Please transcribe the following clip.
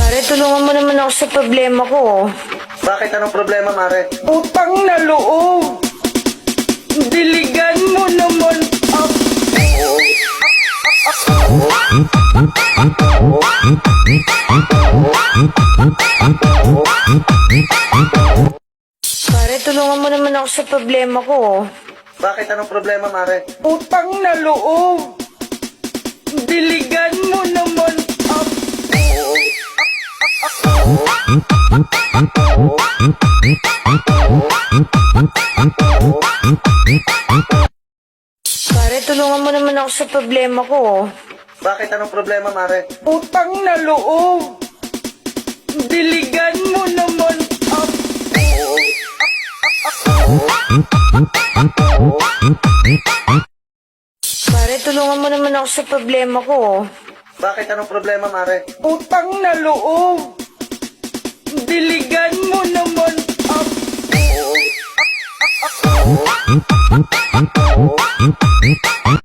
Pare, tulungan mo naman ako sa problema ko. Bakit? Anong problema, Mare? Utang na loob. Diligan mo naman ako. Pare, tulungan mo naman ako sa problema ko. Bakit? Anong problema, Mare? Utang na loob. Diligan mo naman ako. Pare, tulungan mo naman ako sa problema ko. Bakit? Anong problema, Mare? Utang na loob. Diligan mo naman ako. Pare, tulungan mo naman ako sa problema ko. Bakit? Anong problema, Mare? Utang na loob. Diligan mo naman ako.